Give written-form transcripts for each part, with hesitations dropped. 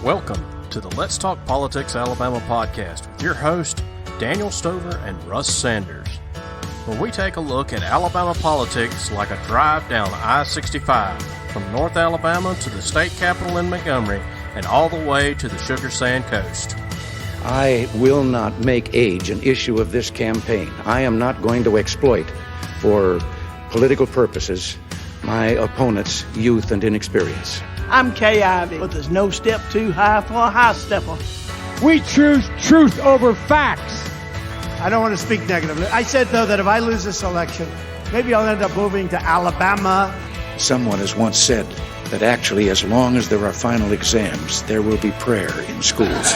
Welcome to the Let's Talk Politics Alabama podcast with your host, Daniel Stover and Russ Sanders, where we take a look at Alabama politics like a drive down I-65 from North Alabama to the state capital in Montgomery and all the way to the Sugar Sand Coast. I will not make age an issue of this campaign. I am not going to exploit, for political purposes, my opponent's youth and inexperience. I'm Kay Ivey, but there's no step too high for a high stepper. We choose truth over facts. I don't want to speak negatively. I said, though, that if I lose this election, maybe I'll end up moving to Alabama. Someone has once said that actually, as long as there are final exams, there will be prayer in schools.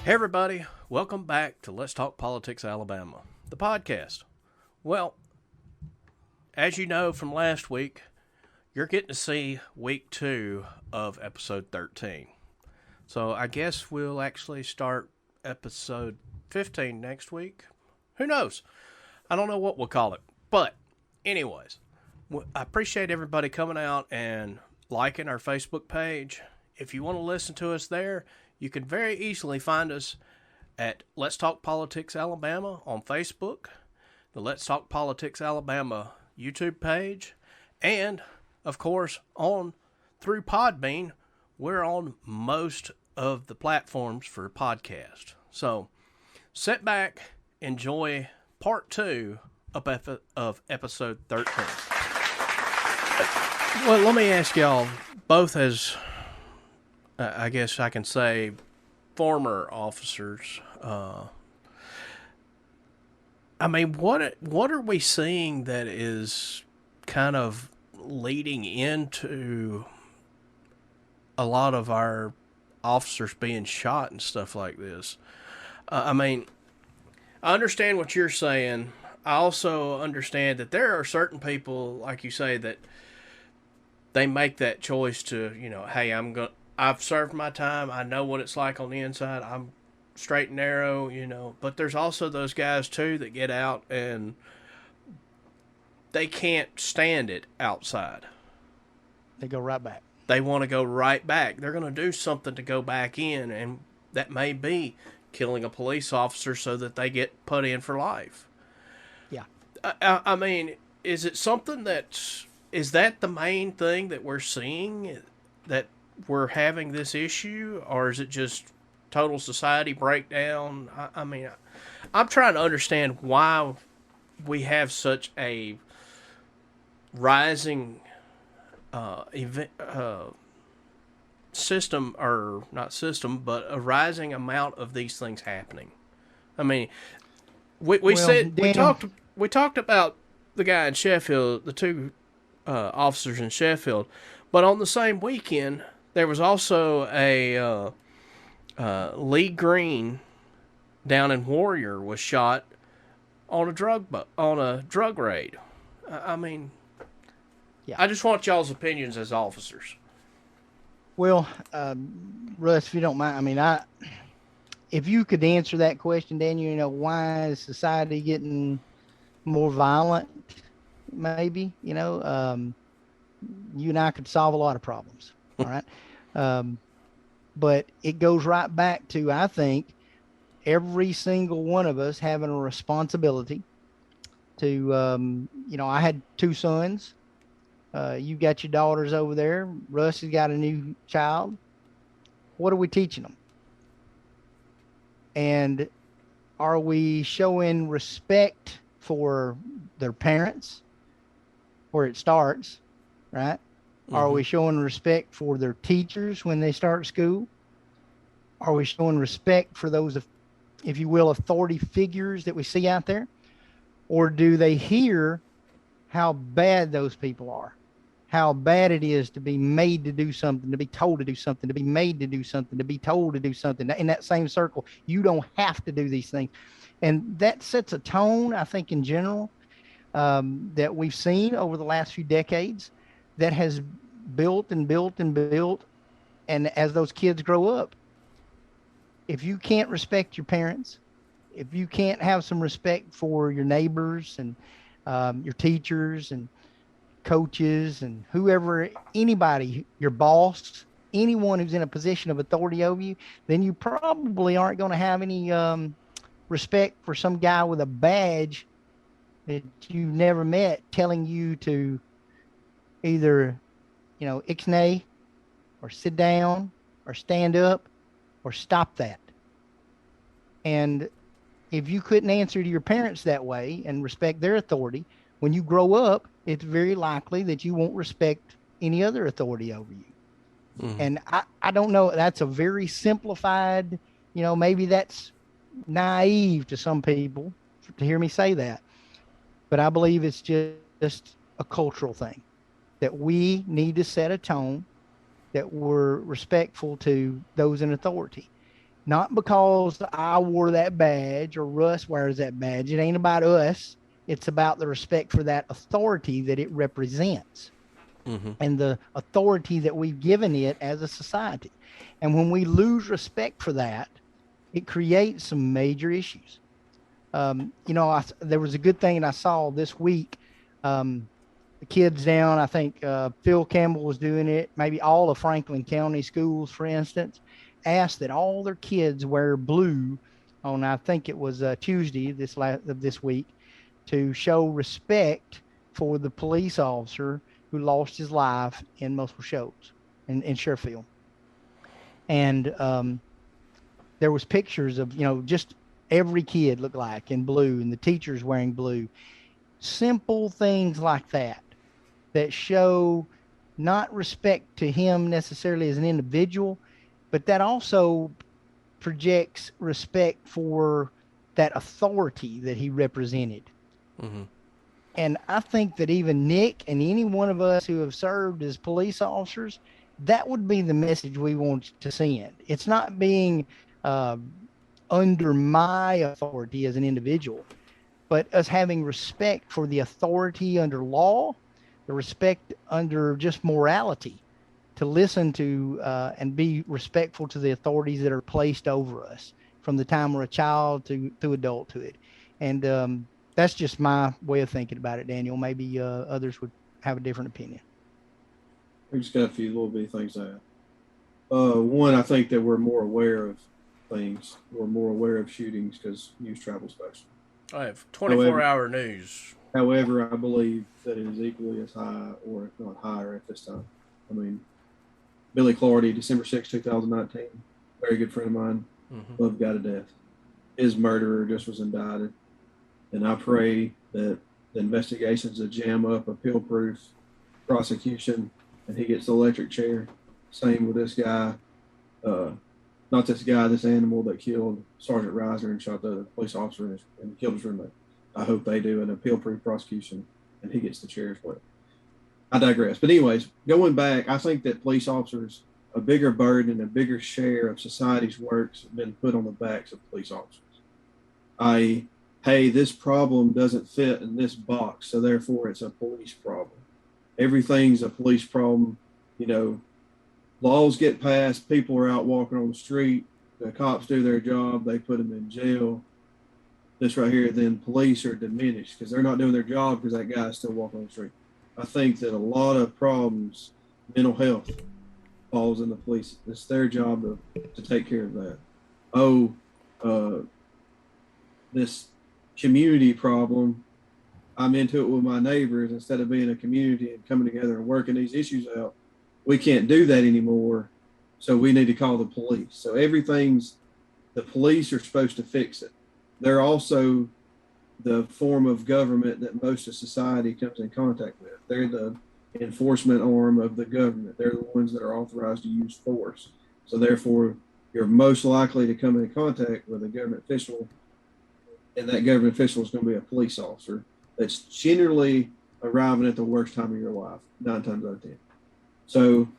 Hey everybody, welcome back to Let's Talk Politics Alabama, the podcast. Well, as you know from last week, you're getting to see week 2 of episode 13. So I guess we'll actually start episode 15 next week. Who knows? I don't know what we'll call it. But anyways, I appreciate everybody coming out and liking our Facebook page. If you want to listen to us there, you can very easily find us at Let's Talk Politics Alabama on Facebook, the Let's Talk Politics Alabama YouTube page, and of course, through Podbean, we're on most of the platforms for podcast. So, sit back, enjoy part 2 of episode 13. Well, let me ask y'all, both as, I guess I can say, former officers. I mean, what are we seeing that is kind of leading into a lot of our officers being shot and stuff like this? I mean, I understand what you're saying. I also understand that there are certain people, like you say, that they make that choice to, hey, I've served my time. I know what it's like on the inside. I'm straight and narrow, but there's also those guys too that get out and they can't stand it outside. They go right back. They want to go right back. They're going to do something to go back in, and that may be killing a police officer so that they get put in for life. Yeah. I mean, is it something is that the main thing that we're seeing, that we're having this issue, or is it just total society breakdown? I mean, I'm trying to understand why we have such a rising system, or not system, but a rising amount of these things happening. I mean, we talked about the guy in Sheffield, the two officers in Sheffield, but on the same weekend there was also a Lee Green down in Warrior was shot on a drug raid. I mean, yeah. I just want y'all's opinions as officers. Well, Russ, if you don't mind, I mean, if you could answer that question, Daniel, why is society getting more violent? Maybe, you and I could solve a lot of problems. All right. But it goes right back to, I think, every single one of us having a responsibility to, I had 2 sons. You got your daughters over there. Russ has got a new child. What are we teaching them? And are we showing respect for their parents, where it starts, right? Mm-hmm. Are we showing respect for their teachers when they start school? Are we showing respect for those, if you will, authority figures that we see out there? Or do they hear how bad those people are? How bad it is to be made to do something, to be told to do something, to be made to do something, to be told to do something. In that same circle, you don't have to do these things. And that sets a tone, I think, in general, that we've seen over the last few decades, that has built and built and built. And as those kids grow up, if you can't respect your parents, if you can't have some respect for your neighbors and your teachers and coaches and whoever, anybody, your boss, anyone who's in a position of authority over you, then you probably aren't going to have any respect for some guy with a badge that you've never met telling you to either, ixnay or sit down or stand up or stop that. And if you couldn't answer to your parents that way and respect their authority, when you grow up, it's very likely that you won't respect any other authority over you. Mm-hmm. And I don't know. That's a very simplified, maybe that's naive to some people to hear me say that. But I believe it's just a cultural thing that we need to set a tone that we're respectful to those in authority. Not because I wore that badge or Russ wears that badge. It ain't about us. It's about the respect for that authority that it represents, mm-hmm. and the authority that we've given it as a society. And when we lose respect for that, it creates some major issues. There was a good thing I saw this week. The kids down, I think Phil Campbell was doing it, maybe all of Franklin County schools, for instance, asked that all their kids wear blue on, I think it was Tuesday this week, to show respect for the police officer who lost his life in multiple shows in Sherfield. And there was pictures of, just every kid looked like in blue and the teachers wearing blue. Simple things like that show not respect to him necessarily as an individual, but that also projects respect for that authority that he represented. Mm-hmm. And I think that even Nick and any one of us who have served as police officers, that would be the message we want to send. It's not being under my authority as an individual, but us having respect for the authority under law, the respect under just morality, to listen to and be respectful to the authorities that are placed over us from the time we're a child to adulthood. And that's just my way of thinking about it, Daniel. Maybe others would have a different opinion. We just got a few little bitty things to add. One, I think that we're more aware of things. We're more aware of shootings because news travels faster. I have 24-hour news. However, I believe that it is equally as high, or if not higher, at this time. I mean, Billy Clardy, December 6, 2019, very good friend of mine, mm-hmm. loved guy to death. His murderer just was indicted. And I pray that the investigations that jam up appeal-proof prosecution and he gets the electric chair. Same with this guy. Not this guy, this animal that killed Sergeant Reisner and shot the police officer and killed his roommate. I hope they do an appeal-proof prosecution and he gets the chair as well. I digress. But anyways, going back, I think that police officers, a bigger burden and a bigger share of society's works have been put on the backs of police officers. Hey, this problem doesn't fit in this box, so therefore it's a police problem. Everything's a police problem. Laws get passed, people are out walking on the street, the cops do their job, they put them in jail. This right here, then police are diminished because they're not doing their job because that guy's still walking on the street. I think that a lot of problems, mental health, falls in the police. It's their job to take care of that. This community problem, I'm into it with my neighbors instead of being a community and coming together and working these issues out. We can't do that anymore, so we need to call the police. So the police are supposed to fix it. They're also the form of government that most of society comes in contact with. They're the enforcement arm of the government. They're the ones that are authorized to use force. So therefore, you're most likely to come in contact with a government official, and that government official is going to be a police officer that's generally arriving at the worst time of your life, 9 times out of 10. So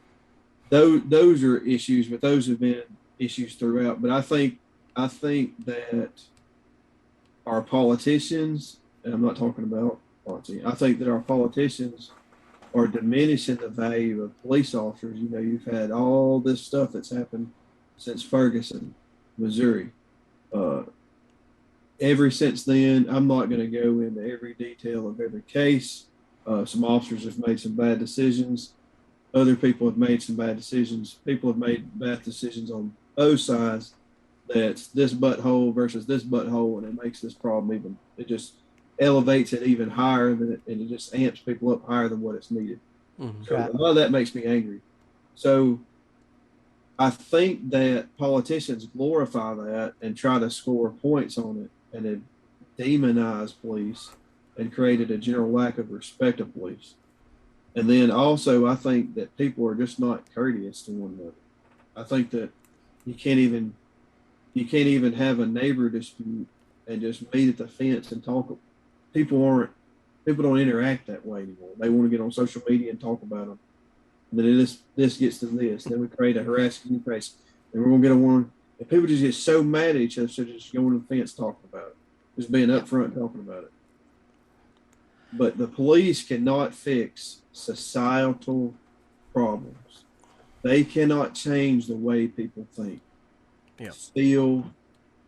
those are issues, but those have been issues throughout. But I think that our politicians, and I'm not talking about politics, I think that our politicians are diminishing the value of police officers. You've had all this stuff that's happened since Ferguson, Missouri. Ever since then, I'm not going to go into every detail of every case. Some officers have made some bad decisions. other people have made some bad decisions. People have made bad decisions on both sides. That's this butthole versus this butthole, and it makes this problem even. It just elevates it even higher than it, and it just amps people up higher than what it's needed. Mm-hmm. So a lot of that makes me angry. So I think that politicians glorify that and try to score points on it, and it demonize police and created a general lack of respect of police. And then also, I think that people are just not courteous to one another. I think that you can't even have a neighbor dispute and just meet at the fence and talk. People don't interact that way anymore. They want to get on social media and talk about them. And then this gets to this. Then we create a harassing communication. And we're going to get on one. And people just get so mad at each other, so just going to the fence talking about it. Just being upfront talking about it. But the police cannot fix societal problems. They cannot change the way people think, feel,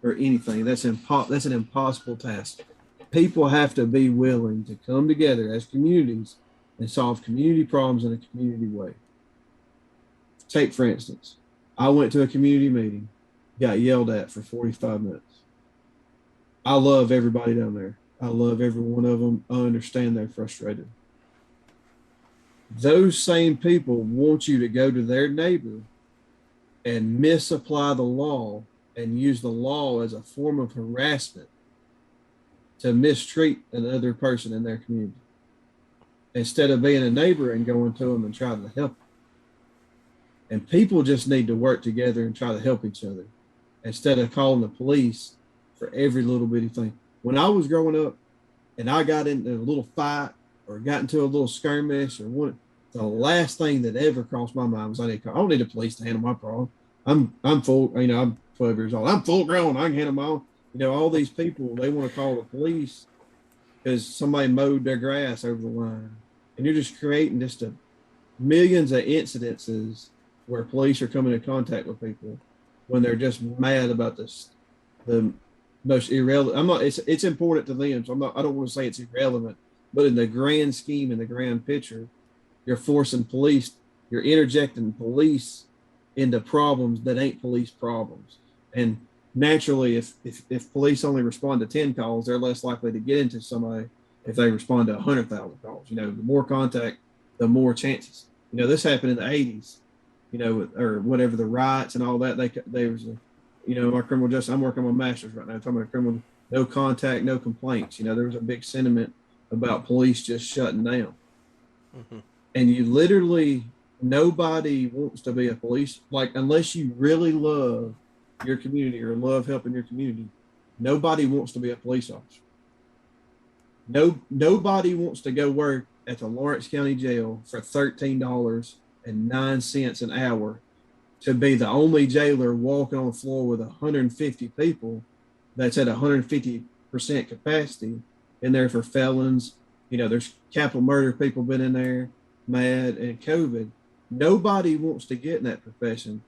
or anything. That's an impossible task. People have to be willing to come together as communities and solve community problems in a community way. Take, for instance, I went to a community meeting, got yelled at for 45 minutes. I love everybody down there. I love every one of them. I understand they're frustrated. Those same people want you to go to their neighbor and misapply the law and use the law as a form of harassment to mistreat another person in their community, instead of being a neighbor and going to them and trying to help them. And people just need to work together and try to help each other instead of calling the police for every little bitty thing. When I was growing up and I got into a little fight or got into a little skirmish or one, the last thing that ever crossed my mind was I don't need the police to handle my problem. I'm full, I'm 12 years old. I'm full grown. I can handle my own. All these people, they want to call the police because somebody mowed their grass over the line. And you're just creating millions of incidences where police are coming in contact with people when they're just mad about the most irrelevant. It's important to them. So I don't want to say it's irrelevant, but in the grand scheme, in the grand picture, you're interjecting police into problems that ain't police problems. And naturally, if police only respond to 10 calls, they're less likely to get into somebody if they respond to 100,000 calls. The more contact, the more chances. This happened in the 80s, or whatever, the riots and all that. They was my criminal justice. I'm working on my master's right now. I'm talking about criminal, no contact, no complaints. There was a big sentiment about police just shutting down. Mm-hmm. And you literally, nobody wants to be a police, unless you really love your community or love helping your community, nobody wants to be a police officer. Nobody wants to go work at the Lawrence County Jail for $13.09 an hour to be the only jailer walking on the floor with 150 people that's at 150% capacity in there for felons. There's capital murder people been in there, mad, and COVID. Nobody wants to get in that profession.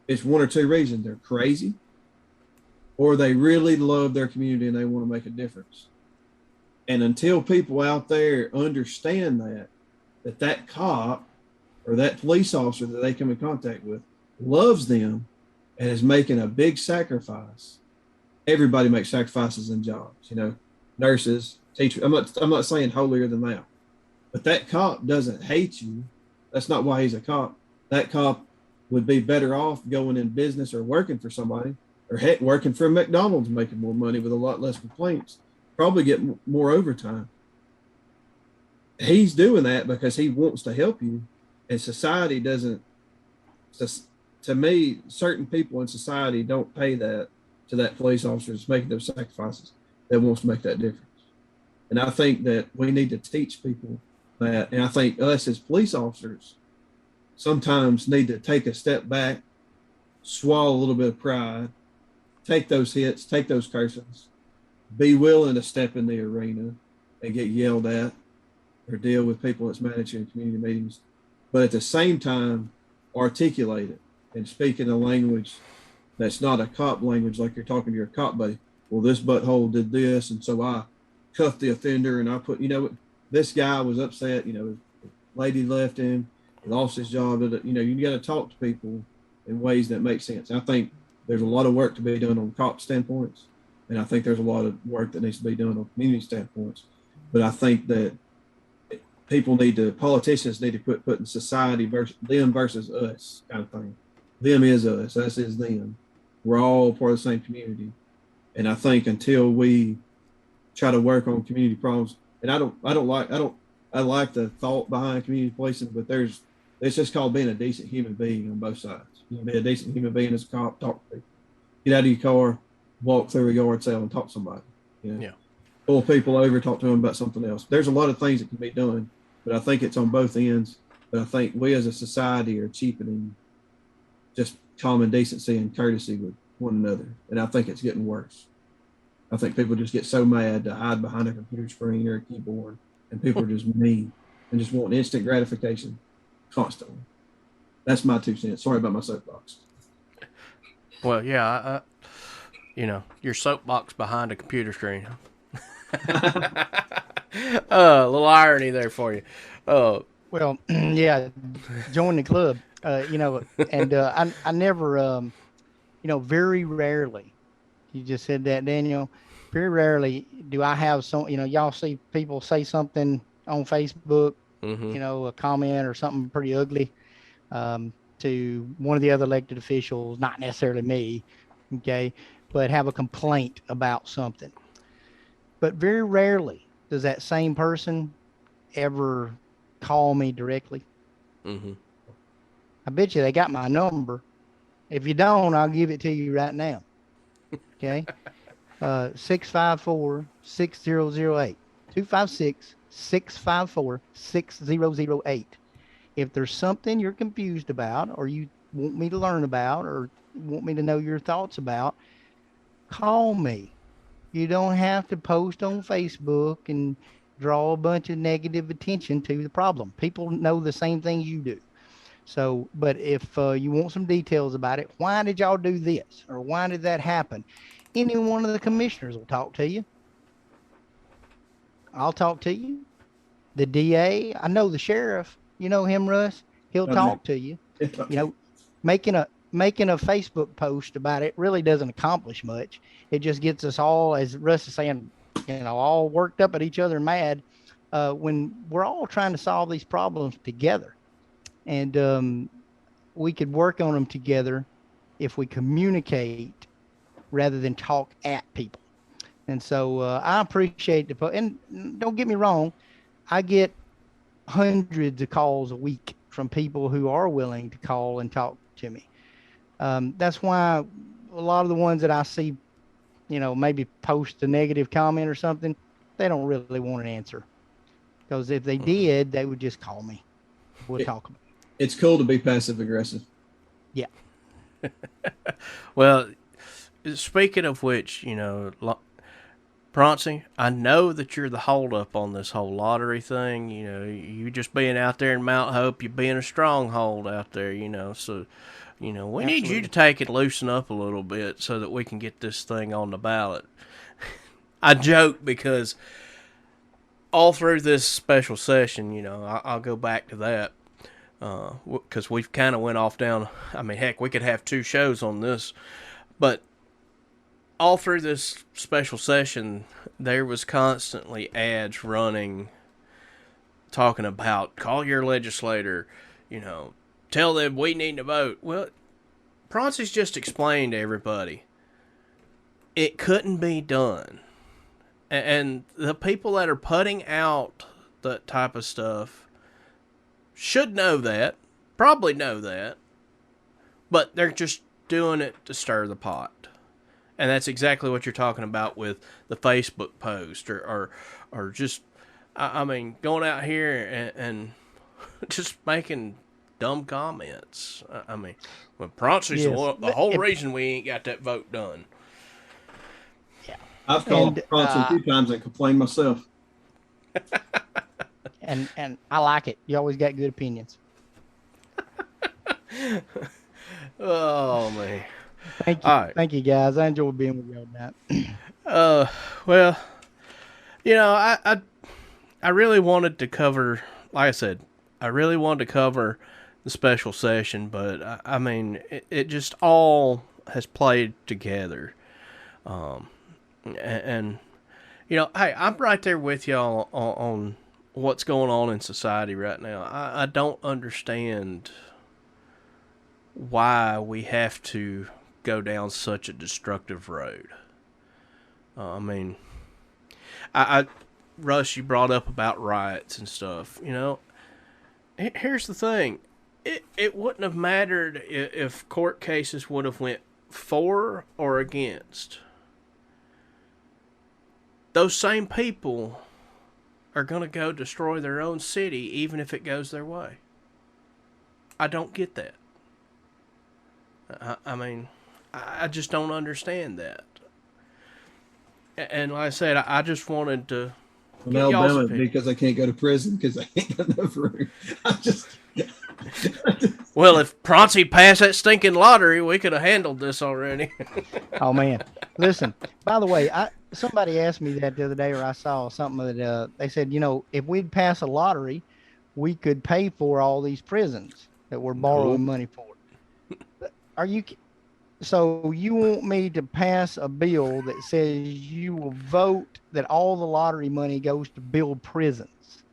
It's one or two reasons. They're crazy, or they really love their community and they want to make a difference. And until people out there understand that cop or that police officer that they come in contact with loves them and is making a big sacrifice. Everybody makes sacrifices in jobs, nurses, teachers. I'm not saying holier than thou, but that cop doesn't hate you. That's not why he's a cop. That cop would be better off going in business or working for somebody, or heck, working for McDonald's, making more money with a lot less complaints, probably get more overtime. He's doing that because he wants to help you, and society doesn't. To me, certain people in society don't pay that to that police officer that's making those sacrifices that wants to make that difference. And I think that we need to teach people that, and I think us as police officers sometimes need to take a step back, swallow a little bit of pride, take those hits, take those cursings, be willing to step in the arena and get yelled at or deal with people that's mad at you in community meetings, but at the same time, articulate it and speak in a language that's not a cop language, like you're talking to your cop buddy. Well, this butthole did this, and so I cuffed the offender, and I put, this guy was upset, lady left him, He lost his job. You got to talk to people in ways that make sense. I think there's a lot of work to be done on cop standpoints, and I think there's a lot of work that needs to be done on community standpoints. But I think that politicians need to quit putting society versus them versus us kind of thing. Them is us is them. We're all part of the same community. And I think until we try to work on community problems, and I like the thought behind community policing, but it's just called being a decent human being on both sides. You can be a decent human being as a cop, talk to people. Get out of your car, walk through a yard sale and talk to somebody. Yeah. Pull people over, talk to them about something else. There's a lot of things that can be done, but I think it's on both ends. But I think we as a society are cheapening just common decency and courtesy with one another. And I think it's getting worse. I think people just get so mad to hide behind a computer screen or a keyboard, and people are just mean and just want instant gratification constantly. That's my 2 cents. Sorry about my soapbox. Well, yeah, your soapbox behind a computer screen. A little irony there for you. Well, yeah, join the club. And I never, very rarely. You just said that, Daniel. Very rarely do I have y'all see people say something on Facebook, a comment or something pretty ugly to one of the other elected officials, not necessarily me, okay, but have a complaint about something. But very rarely does that same person ever call me directly. Mm-hmm. I bet you they got my number. If you don't, I'll give it to you right now. Okay. 654-6008. 256-654-6008. If there's something you're confused about, or you want me to learn about, or want me to know your thoughts about, call me. You don't have to post on Facebook and draw a bunch of negative attention to the problem. People know the same thing you do. So, but if you want some details about it, why did y'all do this? Or why did that happen? Any one of the commissioners will talk to you. I'll talk to you. The DA, I know the sheriff, you know him, Russ. He'll talk to you. Making a Facebook post about it really doesn't accomplish much. It just gets us all, as Russ is saying, all worked up at each other and mad when we're all trying to solve these problems together. And we could work on them together if we communicate rather than talk at people. And so I appreciate and don't get me wrong, I get hundreds of calls a week from people who are willing to call and talk to me. That's why a lot of the ones that I see, maybe post a negative comment or something, they don't really want an answer. Because if they did, they would just call me. We'll talk about it. It's cool to be passive aggressive. Yeah. Well, speaking of which, Proncey, I know that you're the holdup on this whole lottery thing. You just being out there in Mount Hope, you being a stronghold out there, So, we need you to take and loosen up a little bit so that we can get this thing on the ballot. I joke because all through this special session, I'll go back to that. Because we've kind of went off down. I mean, heck, we could have 2 shows on this. But all through this special session, there was constantly ads running talking about call your legislator, tell them we need to vote. Well, Proncey's just explained to everybody it couldn't be done. And the people that are putting out that type of stuff should know that, probably know that, but they're just doing it to stir the pot. And that's exactly what you're talking about with the Facebook post or just, going out here and just making dumb comments. When Proncey's the whole reason we ain't got that vote done. Yeah. I've called Proncey 2 times and complained myself. And I like it. You always got good opinions. Oh, man. Thank you. All right. Thank you, guys. I enjoyed being with you all night. Well, I really wanted to cover, like I said, I really wanted to cover the special session, but I mean, it just all has played together. And you know, hey, I'm right there with y'all on what's going on in society right now. I don't understand why we have to go down such a destructive road. I mean, Russ, you brought up about riots and stuff. You know, here's the thing: it wouldn't have mattered if court cases would have went for or against. Those same people are going to go destroy their own city, even if it goes their way. I don't get that. I mean, I just don't understand that. And like I said, I just wanted to. In Alabama, because I can't go to prison because I ain't got enough room. Well, if Proncey passed that stinking lottery, we could have handled this already. Oh man, listen. By the way, somebody asked me that the other day, or I saw something that they said, you know, if we'd pass a lottery, we could pay for all these prisons that we're borrowing money for. Are you? So you want me to pass a bill that says you will vote that all the lottery money goes to build prisons?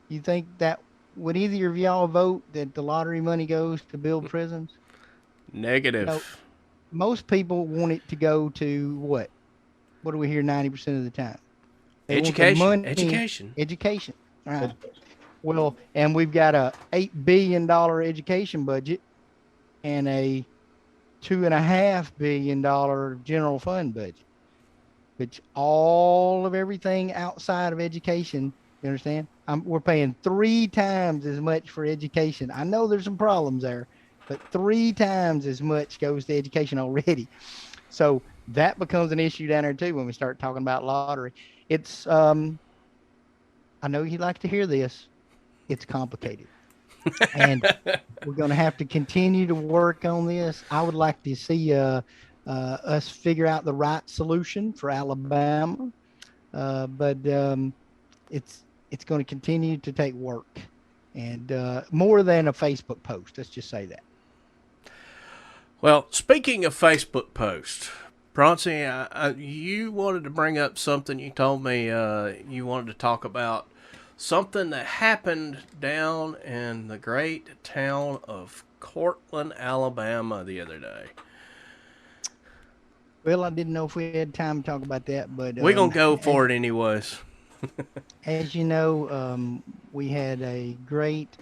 You think that would either of y'all vote that the lottery money goes to build prisons? Negative. No, most people want it to go to what? What do we hear 90% of the time? They Education. Education. Right. Well, and we've got a $8 billion education budget and a $2.5 billion general fund budget, which all of everything outside of education, you understand? We're paying 3 times as much for education. I know there's some problems there, but 3 times as much goes to education already. So that becomes an issue down there too when we start talking about lottery. It's, I know you like to hear this. It's complicated. And we're going to have to continue to work on this. I would like to see us figure out the right solution for Alabama, but it's going to continue to take work, and more than a Facebook post. Let's just say that. Well, speaking of Facebook posts, Proncey, you wanted to bring up something. You told me you wanted to talk about something that happened down in the great town of Courtland, Alabama the other day. Well, I didn't know if we had time to talk about that, but we're going to go for it anyways. As you know, we had a great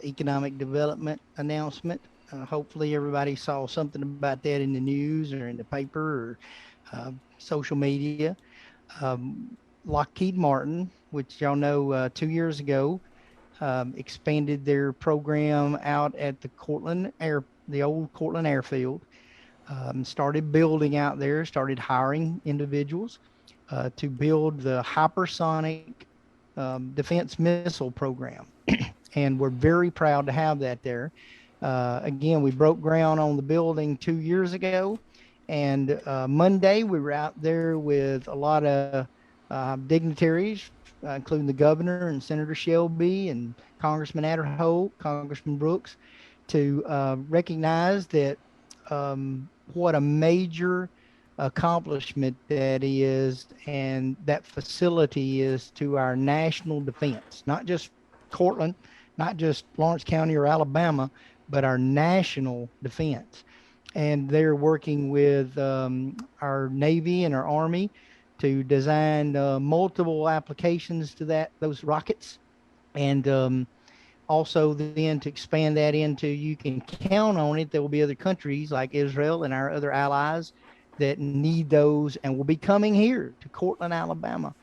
economic development announcement. Hopefully everybody saw something about that in the news or in the paper or social media. Lockheed Martin, which y'all know 2 years ago, expanded their program out at the old Courtland airfield, started building out there, started hiring individuals to build the Hypersonic defense missile program. And we're very proud to have that there. Again, we broke ground on the building 2 years ago, and Monday we were out there with a lot of dignitaries, including the governor and Senator Shelby and Congressman Adderholt, Congressman Brooks, to recognize that what a major accomplishment that is, and that facility is to our national defense, not just Courtland, not just Lawrence County or Alabama, but our national defense. And they're working with our Navy and our Army to design multiple applications to those rockets, and also then to expand that into, you can count on it, there will be other countries like Israel and our other allies that need those and will be coming here to Courtland, Alabama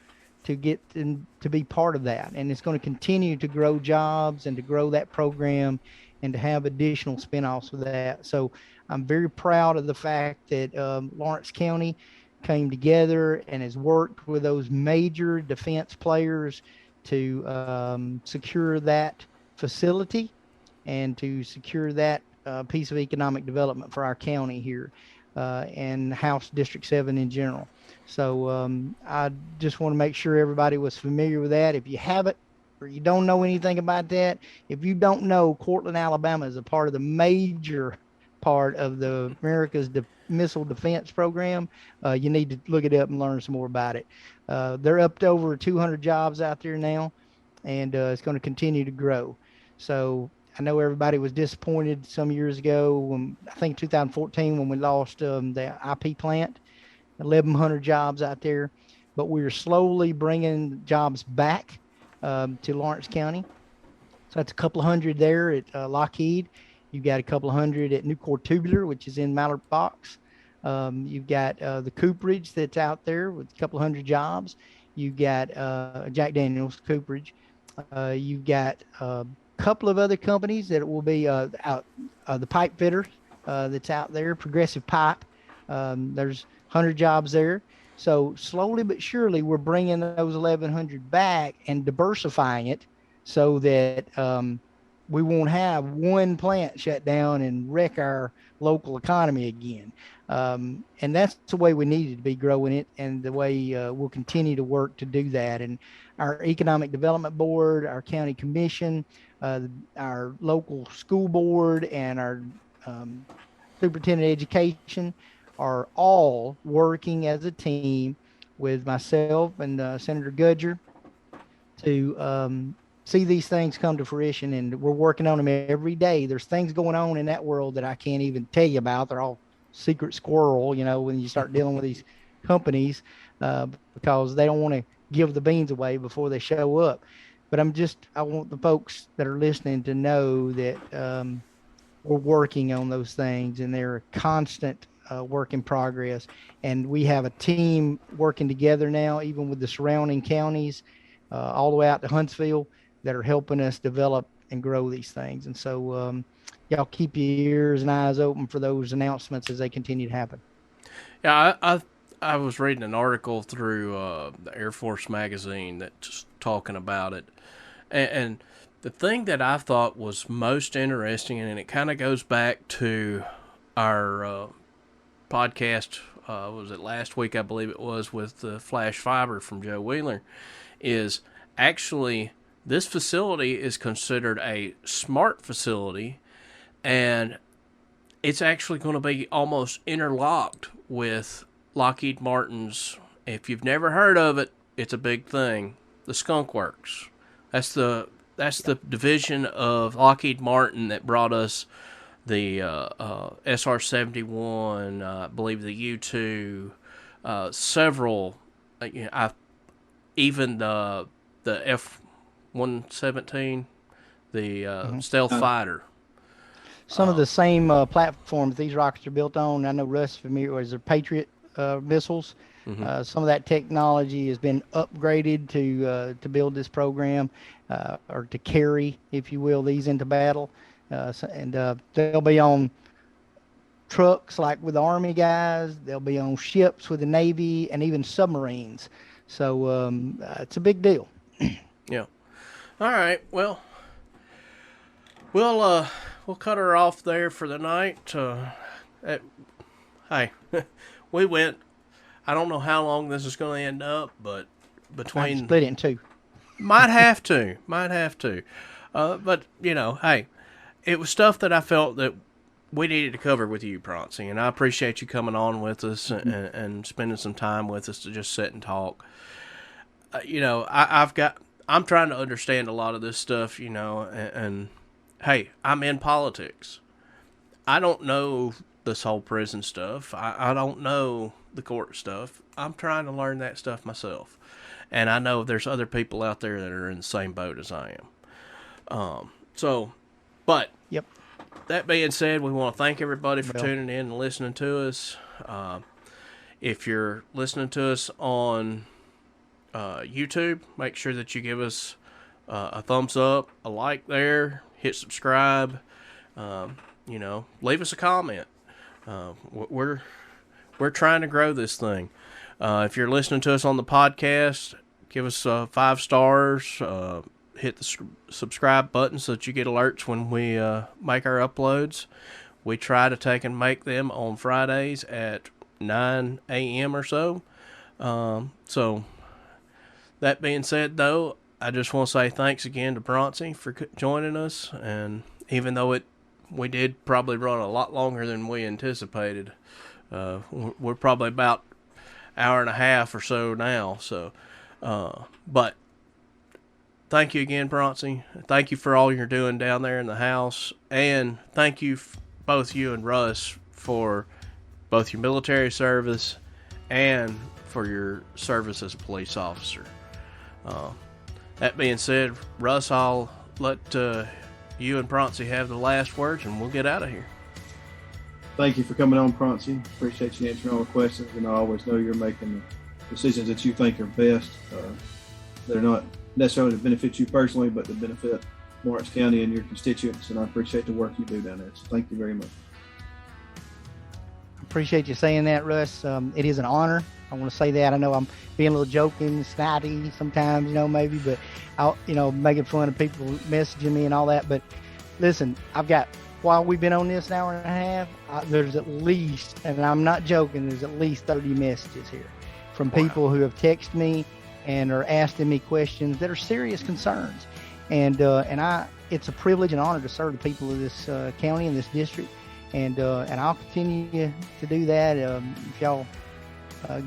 to get to be part of that. And it's going to continue to grow jobs and to grow that program and to have additional spinoffs of that. So I'm very proud of the fact that Lawrence County came together and has worked with those major defense players to secure that facility and to secure that piece of economic development for our county here and House District 7 in general. So I just want to make sure everybody was familiar with that. If you haven't, or you don't know anything about that, if you don't know Courtland, Alabama is a part of the major part of the America's missile defense program, you need to look it up and learn some more about it. They're up to over 200 jobs out there now, and it's going to continue to grow. So I know everybody was disappointed some years ago when, I think 2014, when we lost the IP plant, 1,100 jobs out there, but we're slowly bringing jobs back to Lawrence County. So that's a couple of hundred there at Lockheed. You've got a couple of hundred at Nucor Tubular, which is in Mallard Box. You've got the Cooperage that's out there with a couple of hundred jobs. You've got Jack Daniels Cooperage. You've got a couple of other companies that will be out, the pipe fitter that's out there, Progressive Pipe. There's 100 jobs there. So slowly but surely, we're bringing those 1,100 back and diversifying it so that we won't have one plant shut down and wreck our local economy again. And that's the way we needed to be growing it, and the way we'll continue to work to do that. And our Economic Development Board, our county commission, our local school board, and our superintendent of education are all working as a team with myself and Senator Gudger to see these things come to fruition, and we're working on them every day. There's things going on in that world that I can't even tell you about. They're all secret squirrel, you know, when you start dealing with these companies, because they don't want to give the beans away before they show up. But I want the folks that are listening to know that we're working on those things, and they're a constant work in progress. And we have a team working together now, even with the surrounding counties, all the way out to Huntsville, that are helping us develop and grow these things. And so y'all keep your ears and eyes open for those announcements as they continue to happen. Yeah, I was reading an article through the Air Force magazine that's talking about it. And the thing that I thought was most interesting, and it kind of goes back to our podcast, was it last week, I believe it was, with the Flash Fiber from Joe Wheeler, is actually this facility is considered a smart facility, and it's actually going to be almost interlocked with Lockheed Martin's, if you've never heard of it, it's a big thing, the Skunk Works. That's the division of Lockheed Martin that brought us the SR-71, I believe the U-2, several, even the F-117, the stealth fighter. Some of the same platforms these rockets are built on. I know Russ is familiar with the Patriot missiles. Mm-hmm. Some of that technology has been upgraded to build this program, or to carry, if you will, these into battle. They'll be on trucks like with the Army guys. They'll be on ships with the Navy, and even submarines. So it's a big deal. Yeah. All right. Well, we'll cut her off there for the night. Hey, we went. I don't know how long this is going to end up, but between split it in two. Might have to. But hey, it was stuff that I felt that we needed to cover with you, Proncey, and I appreciate you coming on with us and spending some time with us to just sit and talk. I'm trying to understand a lot of this stuff, and hey, I'm in politics. I don't know this whole prison stuff. I don't know the court stuff. I'm trying to learn that stuff myself. And I know there's other people out there that are in the same boat as I am. But yep. That being said, we want to thank everybody for tuning in and listening to us. If you're listening to us on YouTube, make sure that you give us a thumbs up, a like there, hit subscribe, leave us a comment. We're trying to grow this thing. If you're listening to us on the podcast, give us 5 stars, hit the subscribe button so that you get alerts when we make our uploads. We try to take and make them on Fridays at 9 a.m. or so. So that being said, though, I just want to say thanks again to Proncey for joining us. And even though we did probably run a lot longer than we anticipated, we're probably about hour and a half or so now. So, but thank you again, Proncey. Thank you for all you're doing down there in the house, and thank you, both you and Russ, for both your military service and for your service as a police officer. That being said, Russ, I'll let you and Proncey have the last words, and we'll get out of here. Thank you for coming on, Proncey. Appreciate you answering all the questions, and I always know you're making the decisions that you think are best. They're not necessarily to benefit you personally, but to benefit Lawrence County and your constituents, and I appreciate the work you do down there. So thank you very much. Appreciate you saying that, Russ. It is an honor. I want to say that. I know I'm being a little joking, snotty sometimes, maybe, but I'll, making fun of people messaging me and all that. But listen, while we've been on this an hour and a half, there's at least, and I'm not joking, there's at least 30 messages here from people who have texted me and are asking me questions that are serious concerns. And it's a privilege and honor to serve the people of this county and this district. And I'll continue to do that if y'all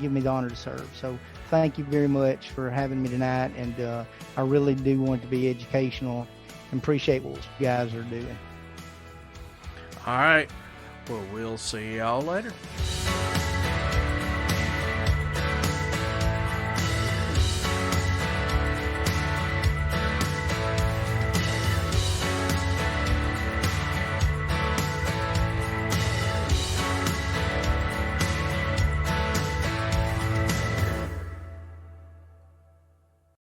give me the honor to serve. So thank you very much for having me tonight. And I really do want it to be educational and appreciate what you guys are doing. All right. Well, we'll see y'all later.